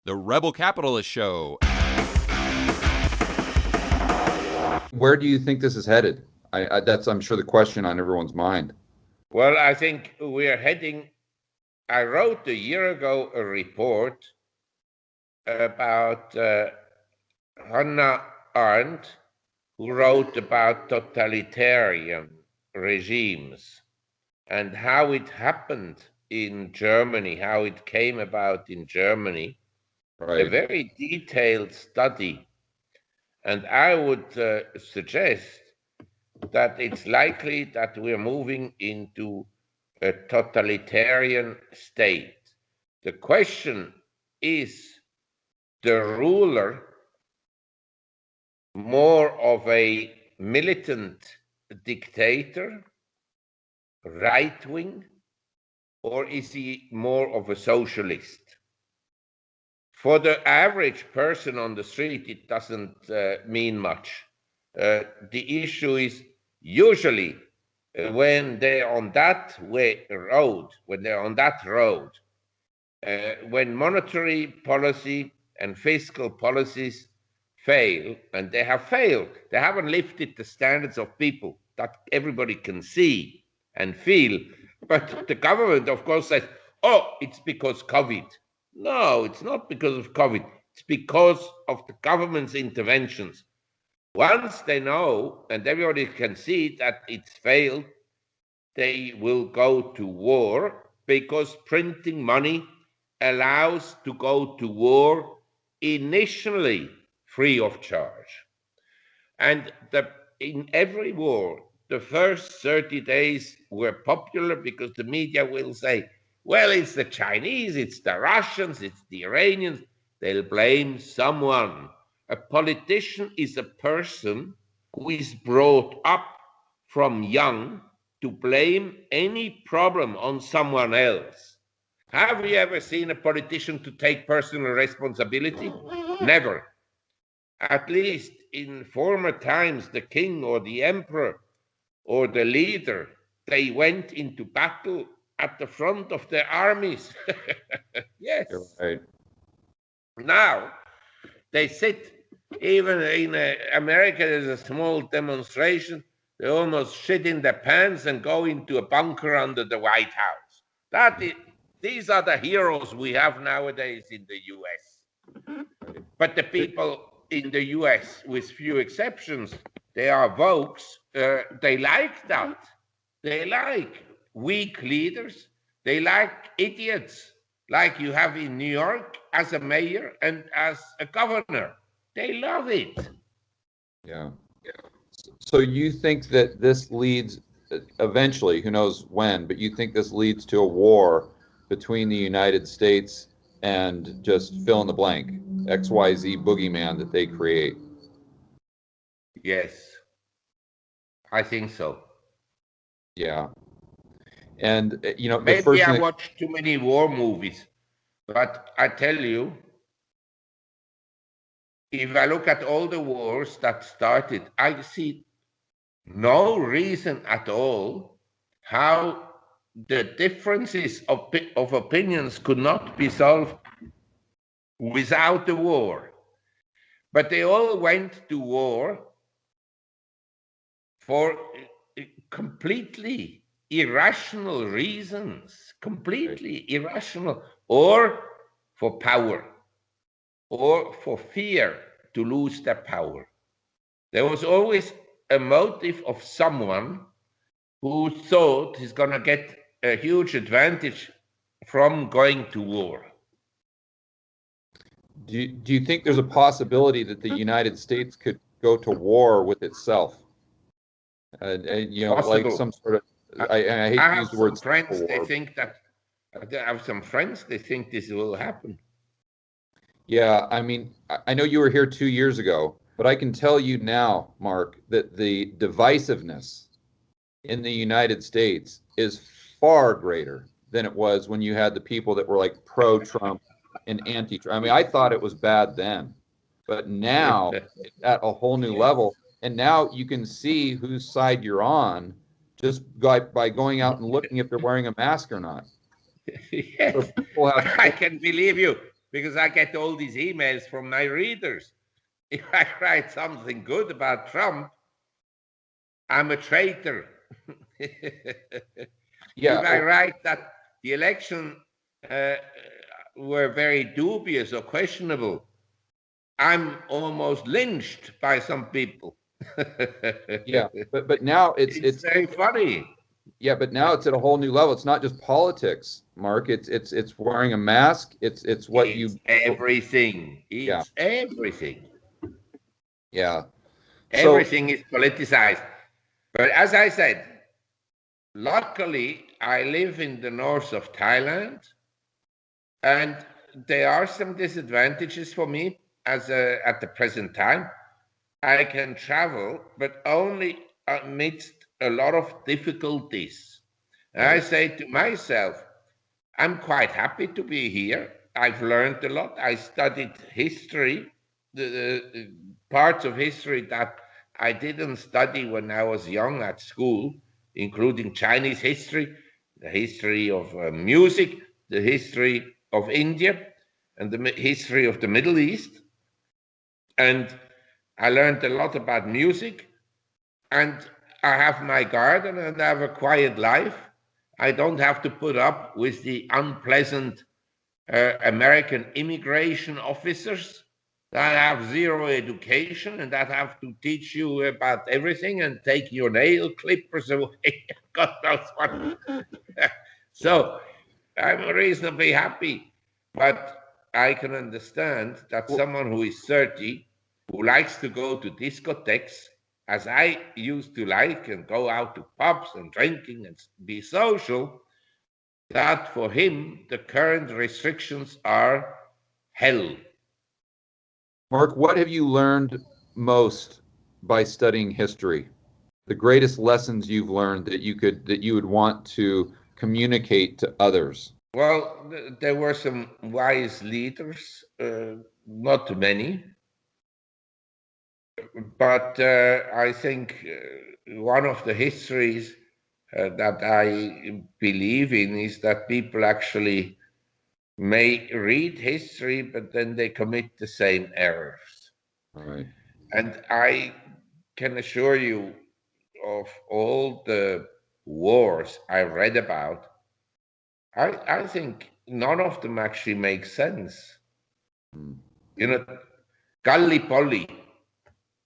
The Rebel Capitalist Show. Where do you think this is headed? That's, I'm sure, the question on everyone's mind. Well, I think we are heading. I wrote a year ago a report about Hannah Arendt, who wrote about totalitarian regimes and how it happened in Germany, how it came about in Germany. Right. A very detailed study. And I would suggest that it's likely that we're moving into a totalitarian state. The question is the ruler more of a militant dictator, right wing, or is he more of a socialist? For the average person on the street, it doesn't mean much. The issue is usually when they're on that road, when monetary policy and fiscal policies fail, and they have failed, they haven't lifted the standards of people that everybody can see and feel. But the government, of course, says, oh, it's because COVID. No, it's not because of COVID. It's because of the government's interventions. Once they know, and everybody can see that it's failed, they will go to war because printing money allows to go to war initially free of charge. And in every war, the first 30 days were popular because the media will say, well, it's the Chinese, it's the Russians, it's the Iranians. They'll blame someone. A politician is a person who is brought up from young to blame any problem on someone else. Have you ever seen a politician to take personal responsibility? Never. At least in former times, the king or the emperor or the leader, they went into battle at the front of their armies. Yes. Right. Now, they sit, even in America, there's a small demonstration. They almost shit in their pants and go into a bunker under the White House. These are the heroes we have nowadays in the US. But the people in the US, with few exceptions, they are vokes. They like that. They like weak leaders. They like idiots, like you have in New York as a mayor and as a governor. They love it. Yeah. So you think that this leads eventually, who knows when, but you think this leads to a war between the United States and just fill in the blank, XYZ boogeyman that they create? Yes, I think so. Yeah. And, the Maybe first I thing, watched too many war movies, but I tell you, if I look at all the wars that started, I see no reason at all how the differences of opinions could not be solved without the war. But they all went to war for completely irrational reasons, completely irrational, or for power, or for fear to lose their power. There was always a motive of someone who thought he's going to get a huge advantage from going to war. do you think there's a possibility that the United States could go to war with itself? And like Possible. some sort of, I hate to use the word friends, civil they war. think that, I have some friends, they think this will happen. Yeah, I mean, I know you were here 2 years ago, but I can tell you now, Marc, that the divisiveness in the United States is far greater than it was when you had the people that were like pro-Trump and anti-Trump. I mean, I thought it was bad then, but now it's at a whole new level. And now you can see whose side you're on just by going out and looking if they're wearing a mask or not. Yes, So people have, I can believe you. because I get all these emails from my readers. If I write something good about Trump, I'm a traitor. If I write that the election were very dubious or questionable, I'm almost lynched by some people. Yeah, but now it's very funny. Yeah, but now it's at a whole new level. It's not just politics, Mark. It's wearing a mask. It's everything. Yeah. It's everything. Yeah. Everything is politicized. But as I said, luckily I live in the north of Thailand, and there are some disadvantages for me at the present time. I can travel, but only amidst a lot of difficulties. And I say to myself, I'm quite happy to be here. I've learned a lot. I studied history, the parts of history that I didn't study when I was young at school, including Chinese history, the history of music, the history of India, and the history of the Middle East. And I learned a lot about music, and I have my garden and I have a quiet life. I don't have to put up with the unpleasant American immigration officers that have zero education and that have to teach you about everything and take your nail clippers away. God knows what. So I'm reasonably happy, but I can understand that someone who is 30, who likes to go to discotheques, as I used to like, and go out to pubs and drinking and be social, that for him, the current restrictions are hell. Mark, what have you learned most by studying history? The greatest lessons you've learned that you would want to communicate to others? Well, there were some wise leaders, not too many, but I think one of the histories that I believe in is that people actually may read history, but then they commit the same errors. Right. And I can assure you, of all the wars I read about, I think none of them actually make sense. You know, Gallipoli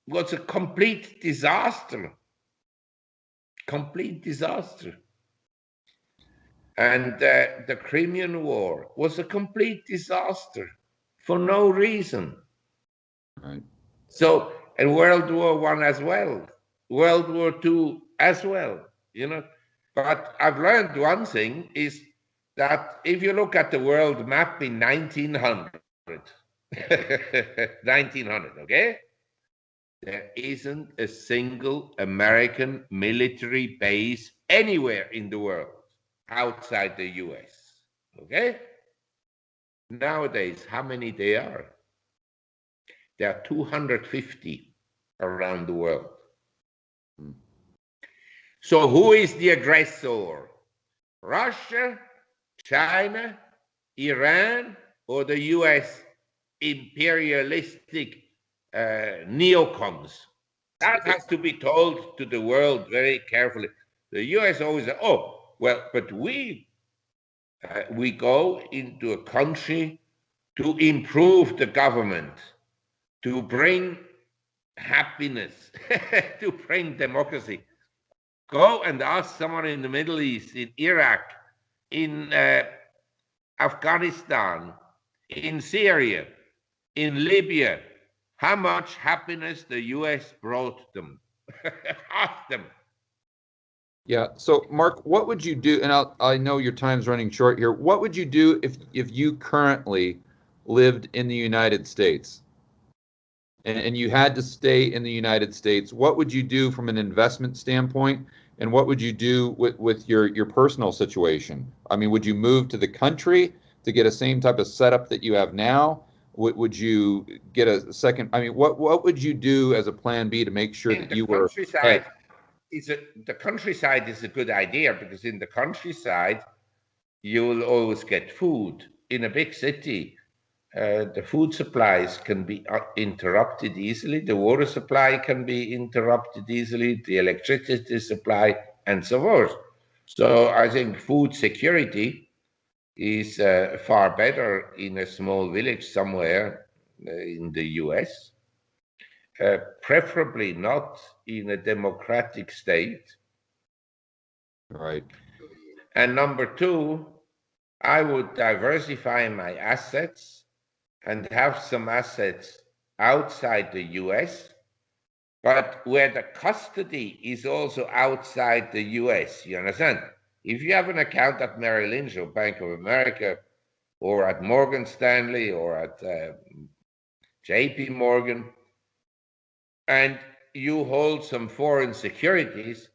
was a complete disaster. Complete disaster. And the Crimean War was a complete disaster for no reason. Right. So, and World War One as well, World War Two as well, you know. But I've learned one thing is that if you look at the world map in 1900, 1900, okay? There isn't a single American military base anywhere in the world outside the US, okay? Nowadays, how many there are? There are 250 around the world. So who is the aggressor? Russia, China, Iran, or the US imperialistic neocons? That has to be told to the world very carefully. The US always say, oh, well, but we go into a country to improve the government, to bring happiness, to bring democracy. Go and ask someone in the Middle East, in Iraq, in Afghanistan, in Syria, in Libya, how much happiness the US brought them. Ask them. Yeah. So, Mark, what would you do? And I know your time's running short here. What would you do if you currently lived in the United States and you had to stay in the United States? What would you do from an investment standpoint? And what would you do with your personal situation? I mean, would you move to the country to get a same type of setup that you have now? Would you get a second? I mean, what would you do as a plan B to make sure that you were? The countryside is a good idea, because in the countryside you will always get food. In a big city, the food supplies can be interrupted easily, the water supply can be interrupted easily, the electricity supply, and so forth. So I think food security is far better in a small village somewhere in the US, preferably not in a democratic state. Right. And number two, I would diversify my assets and have some assets outside the US, but where the custody is also outside the US. You understand? If you have an account at Merrill Lynch or Bank of America or at Morgan Stanley or at JP Morgan, and you hold some foreign securities,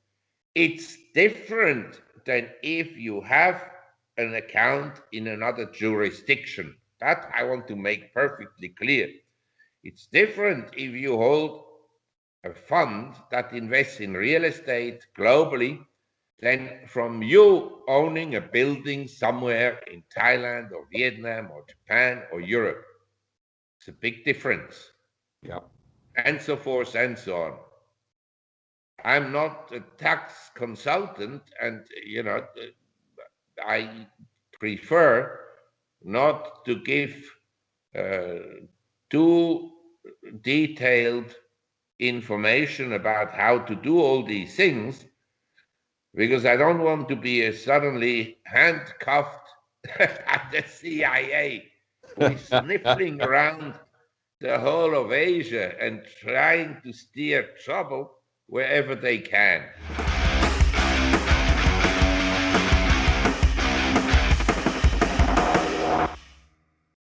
it's different than if you have an account in another jurisdiction. That I want to make perfectly clear. It's different if you hold a fund that invests in real estate globally than from you owning a building somewhere in Thailand or Vietnam or Japan or Europe. It's a big difference. Yeah. And so forth and so on. I'm not a tax consultant, and I prefer not to give too detailed information about how to do all these things, because I don't want to be suddenly handcuffed at the CIA, who is sniffling around the whole of Asia and trying to steer trouble wherever they can.